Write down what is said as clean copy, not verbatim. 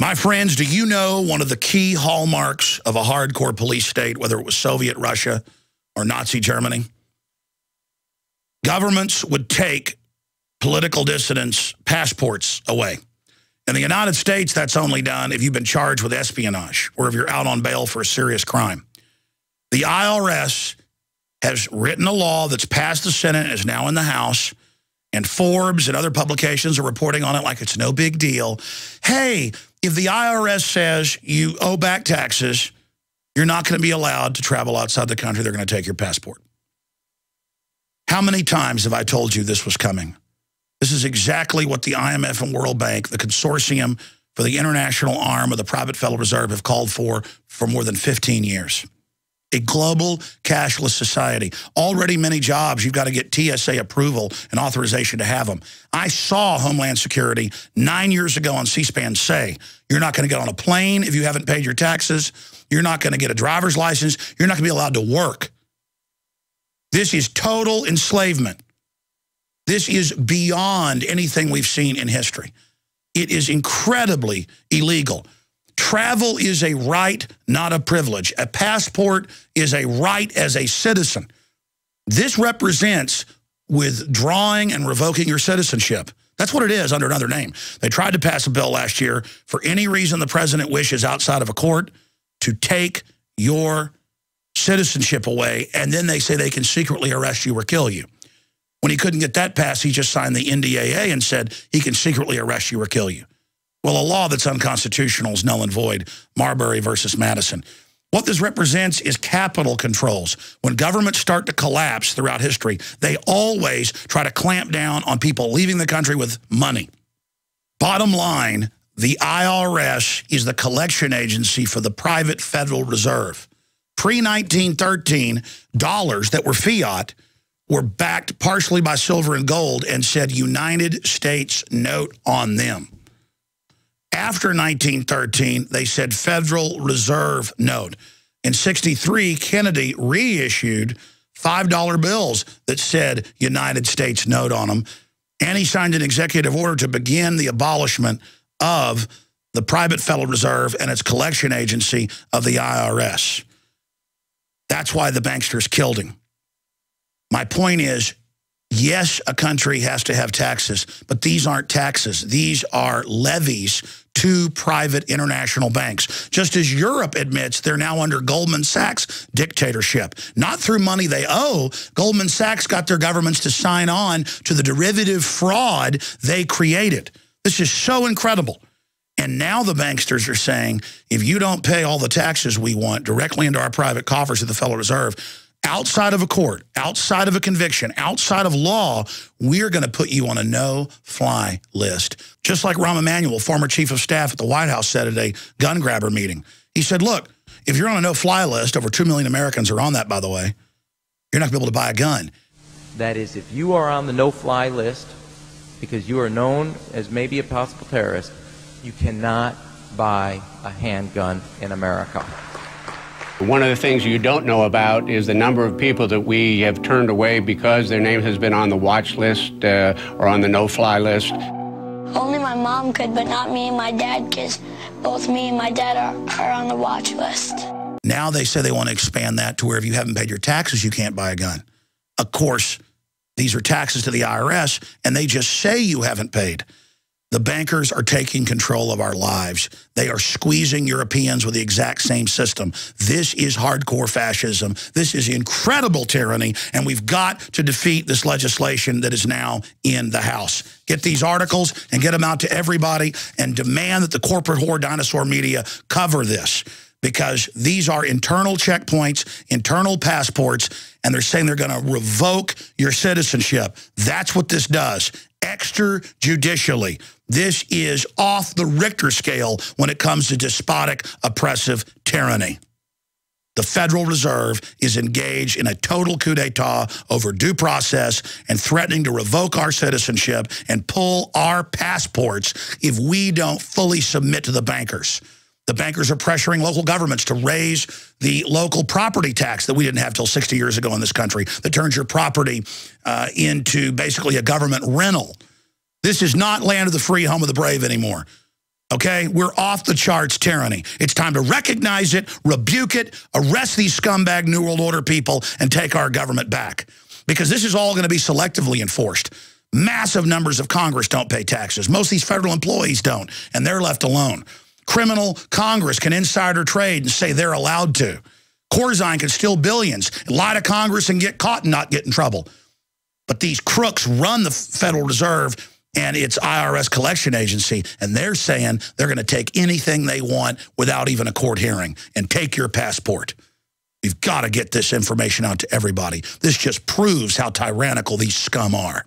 My friends, do you know one of the key hallmarks of a hardcore police state, whether it was Soviet Russia or Nazi Germany? Governments would take political dissidents' passports away. In the United States, that's only done if you've been charged with espionage or if you're out on bail for a serious crime. The IRS has written a law that's passed the Senate and is now in the House, and Forbes and other publications are reporting on it like it's no big deal. Hey, if the IRS says you owe back taxes, you're not going to be allowed to travel outside the country. They're going to take your passport. How many times have I told you this was coming? This is exactly what the IMF and World Bank, the consortium for the international arm of the private Federal Reserve, have called for more than 15 years. A global cashless society. Already many jobs, you've got to get TSA approval and authorization to have them. I saw Homeland Security 9 years ago on C-SPAN say, you're not going to get on a plane if you haven't paid your taxes. You're not going to get a driver's license. You're not going to be allowed to work. This is total enslavement. This is beyond anything we've seen in history. It is incredibly illegal. Travel is a right, not a privilege. A passport is a right as a citizen. This represents withdrawing and revoking your citizenship. That's what it is under another name. They tried to pass a bill last year for any reason the president wishes outside of a court to take your citizenship away, and then they say they can secretly arrest you or kill you. When he couldn't get that passed, he just signed the NDAA and said he can secretly arrest you or kill you. Well, a law that's unconstitutional is null and void. Marbury versus Madison. What this represents is capital controls. When governments start to collapse throughout history, they always try to clamp down on people leaving the country with money. Bottom line, the IRS is the collection agency for the private Federal Reserve. Pre-1913, dollars that were fiat were backed partially by silver and gold and said United States note on them. After 1913, they said Federal Reserve note. In '63, Kennedy reissued $5 bills that said United States note on them, and he signed an executive order to begin the abolishment of the private Federal Reserve and its collection agency of the IRS. That's why the banksters killed him. My point is, yes, a country has to have taxes, but these aren't taxes. These are levies to private international banks. Just as Europe admits they're now under Goldman Sachs dictatorship. Not through money they owe. Goldman Sachs got their governments to sign on to the derivative fraud they created. This is so incredible. And now the banksters are saying, if you don't pay all the taxes we want directly into our private coffers of the Federal Reserve, outside of a court, outside of a conviction, outside of law, we're going to put you on a no-fly list. Just like Rahm Emanuel, former chief of staff at the White House, said at a gun grabber meeting. He said, look, if you're on a no-fly list, over 2 million Americans are on that, by the way, you're not going to be able to buy a gun. That is, if you are on the no-fly list because you are known as maybe a possible terrorist, you cannot buy a handgun in America. One of the things you don't know about is the number of people that we have turned away because their name has been on the watch list or on the no-fly list. Only my mom could, but not me and my dad, because both me and my dad are on the watch list. Now they say they want to expand that to where if you haven't paid your taxes, you can't buy a gun. Of course, these are taxes to the IRS, and they just say you haven't paid. The bankers are taking control of our lives. They are squeezing Europeans with the exact same system. This is hardcore fascism. This is incredible tyranny, and we've got to defeat this legislation that is now in the House. Get these articles and get them out to everybody and demand that the corporate whore dinosaur media cover this, because these are internal checkpoints, internal passports, and they're saying they're going to revoke your citizenship. That's what this does. Extrajudicially. This is off the Richter scale when it comes to despotic, oppressive tyranny. The Federal Reserve is engaged in a total coup d'etat over due process and threatening to revoke our citizenship and pull our passports if we don't fully submit to the bankers. The bankers are pressuring local governments to raise the local property tax that we didn't have till 60 years ago in this country, that turns your property into basically a government rental. This is not land of the free, home of the brave anymore. Okay, we're off the charts tyranny. It's time to recognize it, rebuke it, arrest these scumbag New World Order people, and take our government back. Because this is all going to be selectively enforced. Massive numbers of Congress don't pay taxes. Most of these federal employees don't, and they're left alone. Criminal Congress can insider trade and say they're allowed to. Corzine can steal billions, lie to Congress and get caught and not get in trouble. But these crooks run the Federal Reserve and its IRS collection agency, and they're saying they're going to take anything they want without even a court hearing and take your passport. We've got to get this information out to everybody. This just proves how tyrannical these scum are.